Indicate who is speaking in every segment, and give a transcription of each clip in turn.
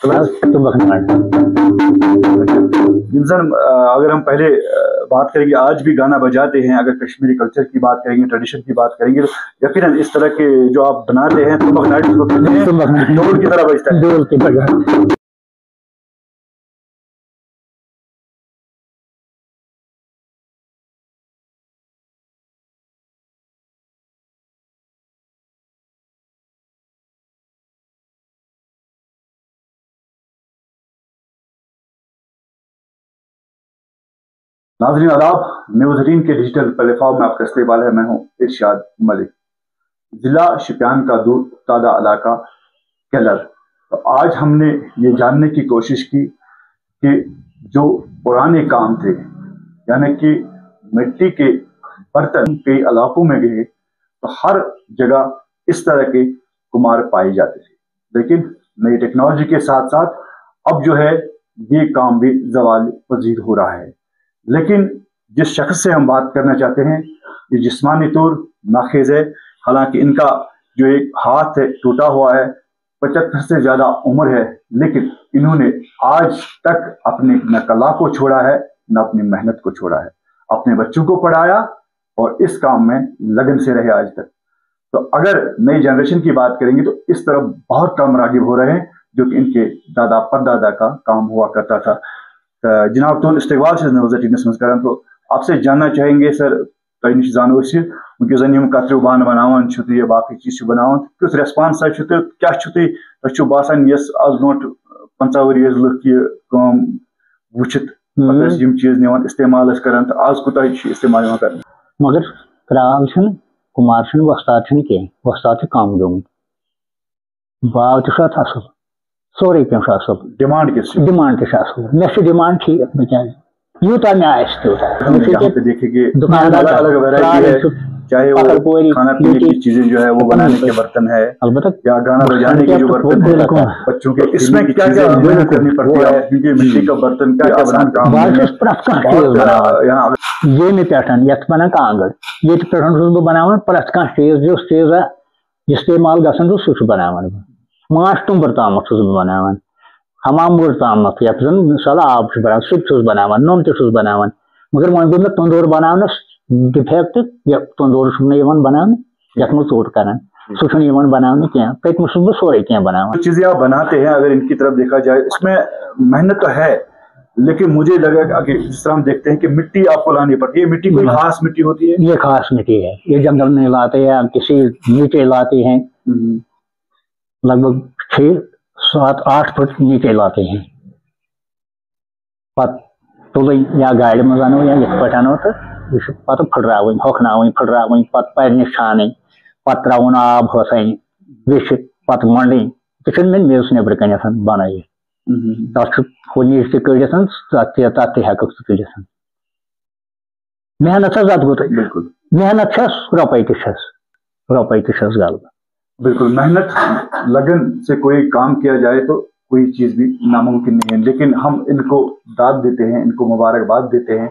Speaker 1: अगर हम पहले बात करेंगे, आज भी गाना बजाते हैं, अगर कश्मीरी कल्चर की बात करेंगे, ट्रेडिशन की बात करेंगे, तो यकीनन इस तरह के जो आप बनाते हैं तुमक नाइट उसको कहते हैं, ढोल की तरह बजता है। ढोल की तरह। नाज़रीन आदाब, न्यूज़ 18 के डिजिटल प्लेटफॉर्म में आपका इस्तकबाल है। मैं हूं इरशाद मलिक। जिला शोपियान का दूर तादा इलाका केलर। तो आज हमने ये जानने की कोशिश की कि जो पुराने काम थे, यानी कि मिट्टी के बर्तन कई इलाकों में गए तो हर जगह इस तरह के कुम्हार पाए जाते थे, लेकिन नई टेक्नोलॉजी के साथ साथ अब जो है ये काम भी ज़वाल पजीर हो रहा है। लेकिन जिस शख्स से हम बात करना चाहते हैं, ये जिस्मानी तौर नाखेज है। हालांकि इनका जो एक हाथ है टूटा हुआ है, 75 से ज़्यादा उम्र है, लेकिन इन्होंने आज तक अपनी न कला को छोड़ा है, न अपनी मेहनत को छोड़ा है। अपने बच्चों को पढ़ाया और इस काम में लगन से रहे आज तक। तो अगर नई जनरेशन की बात करेंगे तो इस तरफ बहुत कम रागिब हो रहे हैं, जो कि इनके दादा परदादा का काम हुआ करता था। जनाब तो इस्तकबाल से न्यूज़ 18 कर, तो आपसे जानना चाहेंगे सर, तोह नश जानो उनके जन कतरु बान बनावान या बाकी चीज बनावान, कुछ रेस्पॉन्स क्या बासान यस आज ब्रोट 50 वरी लुक यह काम वुचित यम चीज निवान इस्तेमाल करान, तो आज कुछ इस्तेमाल कर
Speaker 2: मगर कराल कुमार वस्ताद कह वस्ताद काम गोमुत बाव तसल सोरे पे असल
Speaker 1: डिमांड
Speaker 2: मे डिमांड ठीक बेचारे यूता मे
Speaker 1: देखेंगे अलग अलग वैरायटी है, चाहे वो खाना पीने की चीजें जो है वो बनाने के बर्तन है या गाना बजाने के जो बर्तन है बच्चों के, इसमें क्या क्या मेहनत करनी पड़ती है, क्योंकि मिट्टी का बर्तन क्या आसान काम
Speaker 2: ये मे पे बना कांगड़ ये पे बनावान प्रत चीज चीज इस्तेमाल गसन सह बनावान माश टुम्बर ताम बनावान हमाम गुड़ ताम यथ जन मिसाल आब बनान सह बनावान नोन बनावान। मगर वो गो मे तंदूर बनानस डिफेक्ट तंदूर बनान यथ मज ोट कर सह बनाने क्या पतम बह सोरे क्या बनावान।
Speaker 1: चीजें आप बनाते हैं अगर इनकी तरफ देखा जाए इसमें मेहनत तो है, लेकिन मुझे लगा कि जिस तरह हम देखते हैं कि मिट्टी आपको लानी पड़ती है, मिट्टी कोई खास मिट्टी होती है?
Speaker 2: ये खास मिट्टी है, ये जंगल में लाते हैं, किसी नीचे लाते हैं, लगभग 6-7-8 फुट नीचे लाते हैं, पत तुल या गाड़ मज अनो या ये पे अनो तो पत फुटरावन हकनावन फुटरावन पत पे छान पत त्रा आब हसन विश पत मंडन तो मे मेज नबर कन बन तथ नीच तक तक कड़ मेहनत अत गो
Speaker 1: बिल्कुल
Speaker 2: मेहनत रुपये रुपये गल
Speaker 1: बिल्कुल मेहनत लगन से कोई काम किया जाए तो कोई चीज भी नामुमकिन नहीं है, लेकिन हम इनको दाद देते हैं, इनको मुबारकबाद देते हैं,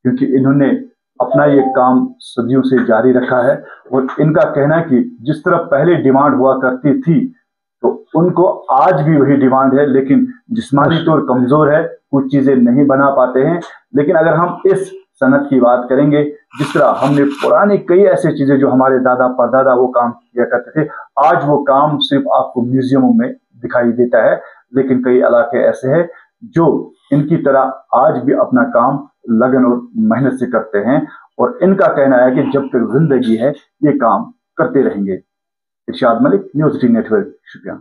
Speaker 1: क्योंकि इन्होंने अपना ये काम सदियों से जारी रखा है। और इनका कहना है कि जिस तरह पहले डिमांड हुआ करती थी तो उनको आज भी वही डिमांड है, लेकिन जिस्मानी तौर कमजोर है, कुछ चीजें नहीं बना पाते हैं। लेकिन अगर हम इस सनत की बात करेंगे, जिस तरह हमने पुरानी कई ऐसी चीजें जो हमारे दादा परदादा वो काम किया करते थे, आज वो काम सिर्फ आपको म्यूजियमों में दिखाई देता है। लेकिन कई इलाके ऐसे हैं जो इनकी तरह आज भी अपना काम लगन और मेहनत से करते हैं, और इनका कहना है कि जब तक जिंदगी है ये काम करते रहेंगे। इरशाद मलिक, न्यूज़ 18 नेटवर्क, शुक्रिया।